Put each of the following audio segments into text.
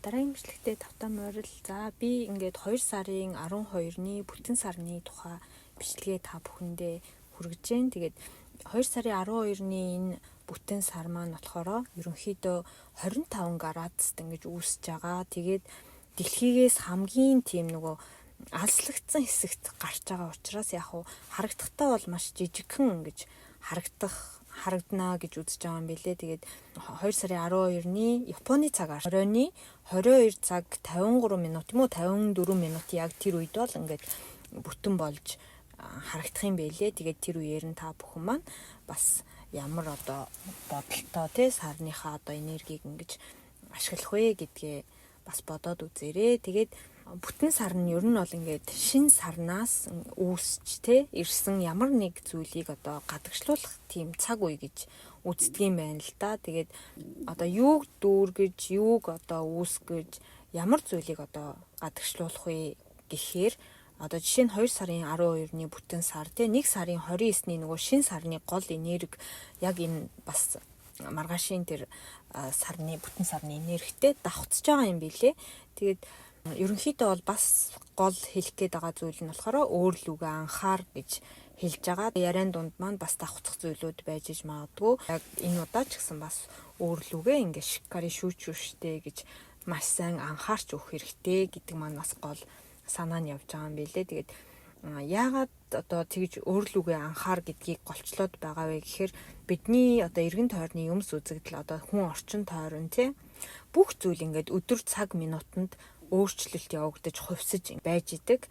дараагийн бичлэгтээ тавтаа морил. За би ингээд 2 сарын 12-ны бүтэн сарны тухай бичлэгээ та бүхэндээ хүргэж जैन. Тэгээд 2 сарын 12-ны энэ бүтэн сар маань болохоор ерөнхийдөө 25 градуст ингэж үүсэж байгаа. Тэгээд дэлхийгээс хамгийн тийм нөгөө алслагдсан хэсэгт гарч байгаа учраас яг хуу харагдахтаа бол маш жижигхэн ингэж харагдана гэж үзэж байгаа юм билээ. Тэгээд 2 сарын 12-ны Японы цагаар оройны 22 цаг 53 минут юм уу 54 минут яг тэр үед бол ингээд бүтэн болж харагдах юм байлээ. Тэгээд тэр үеэр нь та бүхэн маань бас ямар одоо бодолтой те сарныхаа одоо энергийг ингэж ашиглах вэ гэдгээ бас бодоод үзээрэй. Тэгээд бүтэн сар нь ер нь бол ингээд шин сарнаас үүсч те ирсэн ямар нэг зүйлийг одоо гадагшлуулах тийм цаг үе гэж үздэг юм байна л да. Тэгээд одоо юуг дүүргэж, юуг одоо үүсгэж, ямар зүйлийг одоо гадагшлуулах вэ гэхээр одоо жишээ нь 2 сарын 12-ны бүтэн сар те 1 сарын 29-ний нөгөө шин сарны гол энерги яг энэ бас маргаашийн тэр сарны бүтэн сарны энергитэй давхцаж байгаа юм билэ. Тэгээд ерөнхийдөө бол бас гол хэлэх гээд байгаа зүйл нь болохоор өөрлөгөө анхаар гэж хэлж байгаа. Яриан дунд маань бас давхцах зүйлүүд байж иж магадгүй. Яг энэ удаа ч гэсэн бас өөрлөгөө ингээ шикари шүүчүүштэй гэж маш сайн анхаарч өгөх хэрэгтэй гэдэг маань бас гол санаа нь явж байгаа юм билэ. Тэгээд яагаад одоо тэгж өөрлөгөө анхаар гэдгийг голчлоод байгаа вэ гэхээр бидний одоо эргэн тойрны юмс үзэгдэл одоо хүн орчин тойрон тий бүх зүйл ингээд өдөр цаг минутанд өөрчлөлт явагдаж хувьсаж байж идэг.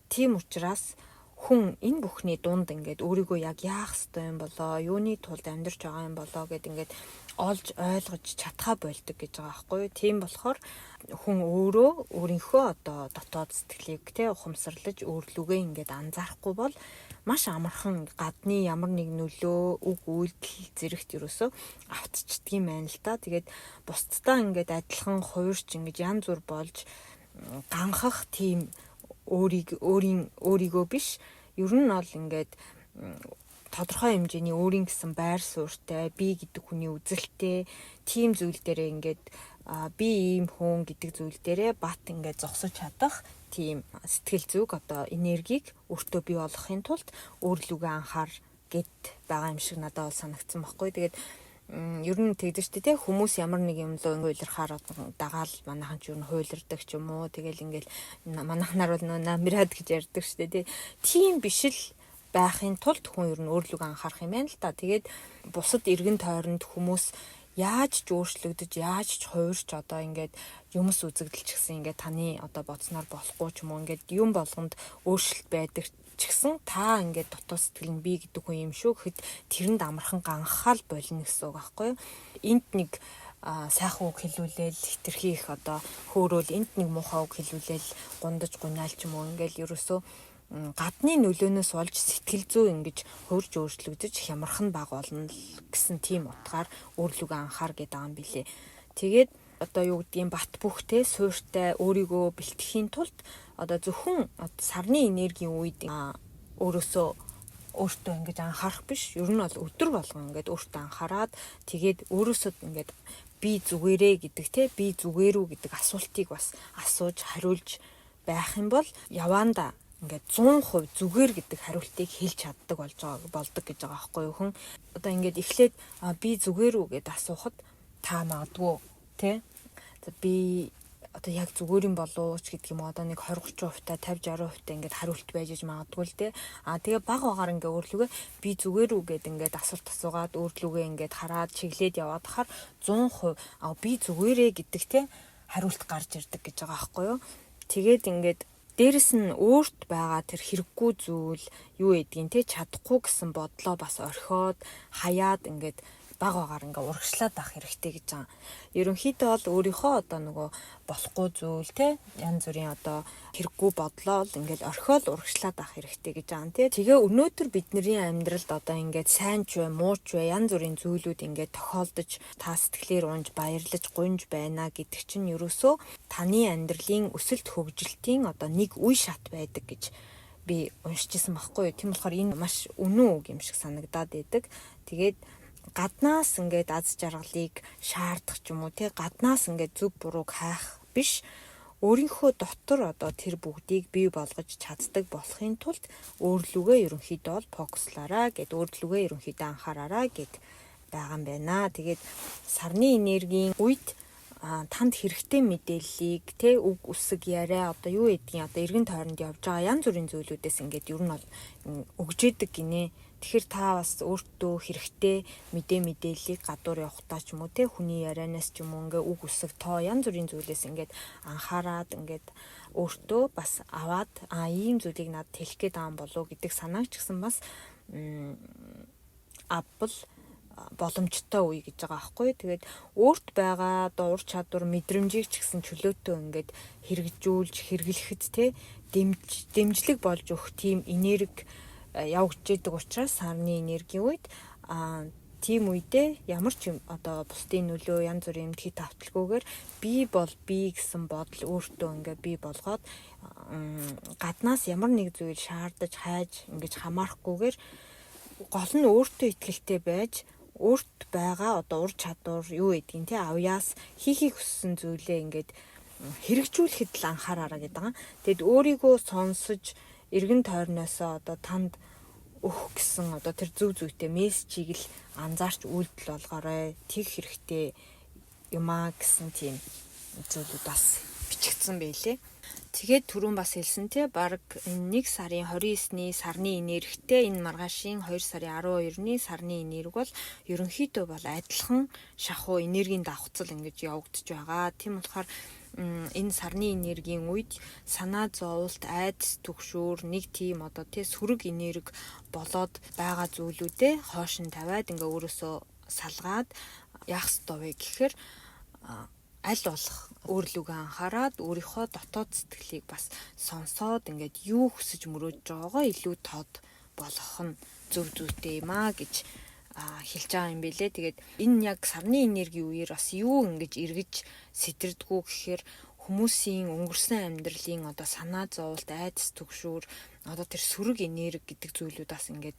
Тийм учраас хүн энэ бүхний дунд ингээд өөрийгөө яг яах ёстой юм болоо, юуны тулд амьдарч байгаа юм болоо гэд ингээд олж ойлгож чадхаа болдог гэж байгаа байхгүй юу. Тийм болохоор хүн өөрийнхөө одоо дотоод сэтгэлийг те ухамсарлаж өөрлөгөө ингээд анзаарахгүй бол маш амархан гадны ямар нэг нөлөө үг үйлдэл зэрэгт ерөөсөө автцдаг юм байна л та. Тэгээд бусдаа ингээд адилхан хуурч ингээд янз бүр болж ганхах тийм өөрийгөө биш. Ер нь бол ингээд тодорхой хэмжээний өөрийн гэсэн байр суурьтай, би гэдэг хүний үзэлтэй тийм зүйл дээрээ ингээд би ийм хүн гэдэг зүйл дээрээ бат ингээд зогсож чадах тийм сэтгэл зүг одоо энергийг өөртөө бий болгохын тулд өөрлөгөө анхаар гэд байгаа юм шиг надад бол санагдсан байхгүй. Тэгээд ер нь тэгдэж штэ тий хүмүүс ямар нэг юм лөө хуйлархаар дагаал манайхан ч юу н хуйлардаг ч юм уу. Тэгэл ингээл манайхнаар бол намирад гэж ярьдаг штэ тий. Тийм биш л байхын тулд хүн ер нь өөрлөгөө анхаарах юм байна л та. Тэгээд бусад эргэн тойронд хүмүүс яаж ч өөрчлөгдөж, яаж ч хуурч одоо ингээд юмс үзэгдэлч гэсэн ингээд таны одоо бодсноор болохгүй ч юм уу ингээд юм болгонд өөрчлөлт байдаг ч гэсэн та ингээд дотоод сэтгэл нь би гэдэг хүн юм шүү гэхэд тэрэнд амархан ганхаал болно гэсэн үг байхгүй юу. Энд нэг сайхан үг хэлүүлээл хитрхи их одоо хөөрөөл энд нэг муухай үг хэлүүлээл гундаж гунаалч юм уу ингээд ерөөсөө гадны нөлөөнөөс олж сэтгэл зүй ингэж хөрж өөрчлөгдөж хямархан баг болно гэсэн тийм утгаар өөрлөгөө анхаар гэдэг юм билэ. Тэгээд одоо юу гэдгийг бат бөхтэй суурьтай өөрийгөө бэлтгэхийн тулд одоо зөвхөн сарны энергийн үед өөрөөсөө өөртөө ингэж анхаарах биш. Ер нь бол өдөр болгон ингэж өөртөө анхаарад тэгээд өөрөөсөө ингэж би зүгээрээ гэдэг те би зүгээрүү гэдэг асуултыг бас асууж хариулж байх юм бол яваанда ингээд 100% зүгээр гэдэг хариултыг хэлж чаддаг болдог гэж байгаа байхгүй юу хүн. Одоо ингээд эхлээд би зүгээр үү гэд асуухад та магадгүй тий. Би одоо яг зүгээр юм болов ч гэдэг юм одоо нэг 20-30% та 50-60% ингээд хариулт байж магадгүй л тий. Тэгээ баг багаар ингээд өөрлөгөө би зүгээр үү гэд ингээд асуулт асуугаад өөрлөгөө ингээд хараад чиглээд яваад хахаар 100% би зүгээрээ гэдэг тий хариулт гарч ирдэг гэж байгаа байхгүй юу. Тэгээд ингээд дээрэс нь өөрт байгаа тэр хэрэггүй зүйл юу гэдгийг те чадахгүй гэсэн бодлоо бас орхиод хаяад ингээд баг багаар ингээ урагшлаад авах хэрэгтэй гэж байгаа. Ерөнхийдөө бол өөрийнхөө одоо нөгөө болохгүй зүйл те янз бүрийн одоо хэрэггүй бодлоо л ингээл орхиол урагшлаад авах хэрэгтэй гэж байгаа те. Тэгээ өнөөдөр бидний амьдралд одоо ингээд сайн ч бай, муу ч бай янз бүрийн зүйлүүд ингээд тохиолдож та сэтгэлээр унж баярлаж гунж байна гэдэг чинь ерөөсөө таны амьдралын өсөлт хөгжилтийн одоо нэг үе шат байдаг гэж би уншижсэн байхгүй юу. Тийм болохоор энэ маш үнэн үг юм шиг санагдаад байдаг. Тэгээд гаднаас ингээд аз жаргалыг шаардах ч юм уу тий гаднаас ингээд зөв бурууг хайх биш өөрийнхөө дотор одоо тэр бүгдийг бий болгож чаддаг болохын тулд өөрлөгөө ерөнхийдөө бол фокуслаараа гэд өөрлөгөө ерөнхийдөө анхаараараа гэд байгаа юм байна. Тэгээд сарны энергийн үед танд хэрэгтэй мэдээллийг үг үсэг яриа одоо юу гэдгийг одоо эргэн тойронд явж байгаа янз бүрийн зүйлүүдээс ингээд ер нь бол өгж идэг гинэ. Тэгэхээр та бас өөртөө хэрэгтэй мэдээллийг гадуур явахтаа ч юм уу хүний ярианаас ч юм уу ингээ үг үсэг тоо янз бүрийн зүйлээс ингээд анхаарад ингээд өөртөө бас аваад ийм зүйлийг надад хэлэх гээд байгаа юм болов гэдэг санааг ч гэсэн бас авбал боломжтой үе гэж байгаа байхгүй. Тэгээд өөрт байгаа одоо ур чадвар мэдрэмжийг ч гэсэн чөлөөтөө ингээд хэрэгжүүлж хэрэглэхэд дэмжлэг болж өгөх тийм энерги явагдаж идэг учраас сарны энергийн үед тийм үедээ ямар ч одоо бусдын нөлөө янз бүрийн эмдхий тавталгүйгээр би бол би гэсэн бодол өөртөө ингээ бий болгоод гаднаас ямар нэг зүйл шаардаж хайж ингэж хамаарахгүйгээр гол нь өөртөө ихтэй байж өөрт байгаа одоо ур чадвар юу гэдгийг авьяас хийхийг хүссэн зүйлээ ингээд хэрэгжүүлэхэд л анхаараараа гэдэг. Тэгэд өөрийгөө сонсож эргэн тойрноосоо одоо танд өгөх гэсэн одоо тэр зөв зүйтэй мессежийг л анзаарч үйлдэл болгоорой. Тэг хэрэгтэй юмаа гэсэн тийм зүйлүүд бас бичигдсэн байлээ. Тэгээд түрүүн бас хэлсэн баг энэ 1 сарын 29-ний сарны энергитэй энэ маргаашийн 2 сарын 12-ны сарны энерги бол ерөнхийдөө бол адилхан шахуу энергийн давхцал ингэж явагдаж байгаа. Тийм болохоор энэ сарны энергийн үед санаа зовлт, айдас түгшүүр нэг тийм одоо сүрэг энерги болоод байгаа зүйлүүдээ хоош нь тавиад ингээ өөрөөсөө салгаад яах ёстой вэ гэхээр аль болох өөрлөгөө анхаарад өөрийнхөө дотоод сэтгэлийг бас сонсоод ингээд юу хүсэж мөрөөдж байгаагаа илүү тод болгох нь зөв зүйтэй юм гэж хэлж байгаа юм билэ. Тэгээд энэ яг сарны энерги үеэр бас юу ингэж эргэж сэтэрдгүү гэхээр хүмүүсийн өнгөрсөн амьдралын одоо санаа зовлт, айдас түгшүүр одоо тэр сүрэг энерги гэдэг зүйлүүд бас ингээд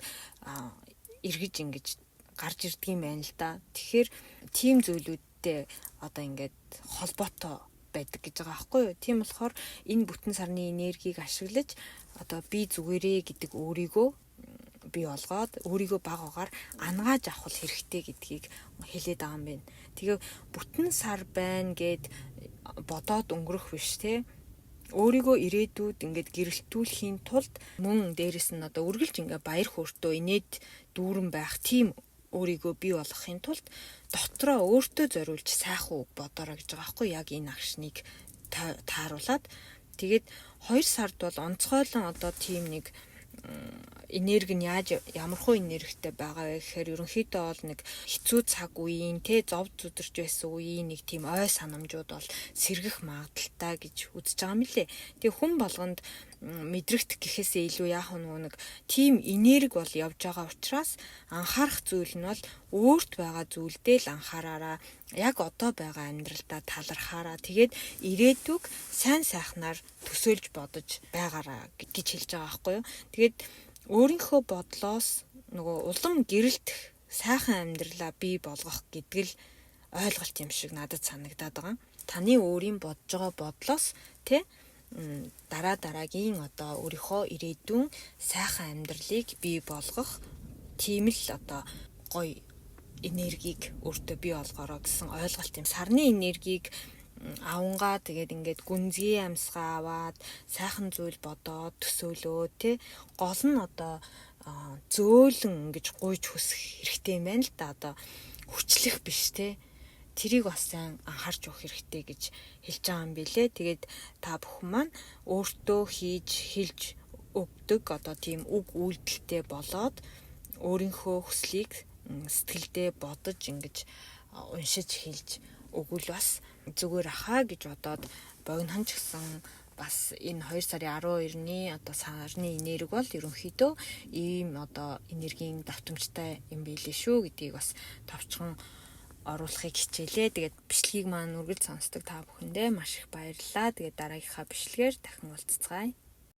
эргэж ингэж гарч ирдэг юм байна л да. Тэгэхээр тийм зүйлүүдтэй одоо ингээд холбоотой байдаг гэж байгаа байхгүй юу. Тийм болохоор энэ бүтэн сарны энергийг ашиглаж одоо би зүгээрээ гэдэг өөрийгөө бий болгоод өөрийгөө багаагаар ангааж авах хэрэгтэй гэдгийг хэлээд байгаа юм байна. Тэгээ бүтэн сар байна гэд бодоод өнгөрөх биш өөрийгөө ирээдүйд ингээд гэрэлтүүлэхийн тулд мөн дээрэс нь одоо үргэлж ингээд баяр хөөртөө инээд дүүрэн байх тийм өөрийгөө бий болгохын тулд дотроо өөртөө зориулж сайхан үг бодорой гэж байгаа байхгүй яг энэ агшныг тааруулаад тэгээд 2 сард бол онцгойлон одоо тийм нэг энерги нь ямархуу энергитэй байгаа вэ гэхээр ерөнхийдөө бол нэг хэцүү цаг үеийн зов зүдэрч байсан үеийн нэг тийм ой санамжууд бол сэргэх магадaltaй гэж үзэж байгаа юм лээ. Тэгээ хүн болгонд мэдрэгдэх гэхээсээ илүү яах нэг тийм энерги бол явж байгаа учраас анхаарах зүйл нь бол өөрт байгаа зүйлдээ л анхаараараа яг одоо байгаа амьдралдаа талархаараа тэгээд ирээдүг сайн сайхнаар төсөөлж бодож байгаараа гэж хэлж байгаа байхгүй юу. Тэгээд өөрийнхөө бодлоос нөгөө улам гэрэлтэх сайхан амьдралаа бий болгох гэдэг л ойлголт юм шиг надад санагдаад байгаа. Таны өөрийн бодож байгаа бодлоос дараагийн одоо өөрийнхөө ирээдүйн сайхан амьдралыг бий болгох тийм л одоо гоё энергийг өөртөө бий болгоорой гэсэн ойлголт юм. Сарны энергийг авангаа тэгээд ингээд гүнзгий амьсгаа аваад сайхан зүйл бодоод төсөөлөө гол нь одоо зөөлөн ингэж гуйж хүсэх хэрэгтэй юм байна л да. Одоо хүчлэх биш тэрийг бас сайн анхаарч явах хэрэгтэй гэж хэлж байгаа юм билэ. Тэгээд та бүхэн маань өөртөө хэлж өгдөг одоо тийм үг үйлдэлтэй болоод өөрийнхөө хүслийг сэтгэлдээ бодож ингэж уншиж хэлж өгвөл бас зүгээр ахаа гэж бодоод богинохон ч гэсэн бас энэ 2 сарын 12-ны одоо сарны энерги бол ерөнхийдөө ийм одоо энергийн давтамжтай юм билээ шүү гэдгийг бас товчхон оруулахыг хичээлээ. Тэгээд бичлэгийг маань үргэлж сонсдог та бүхэндээ маш их баярлалаа. Тэгээд дараагийнхаа бичлэгээр дахин уулзцгаая.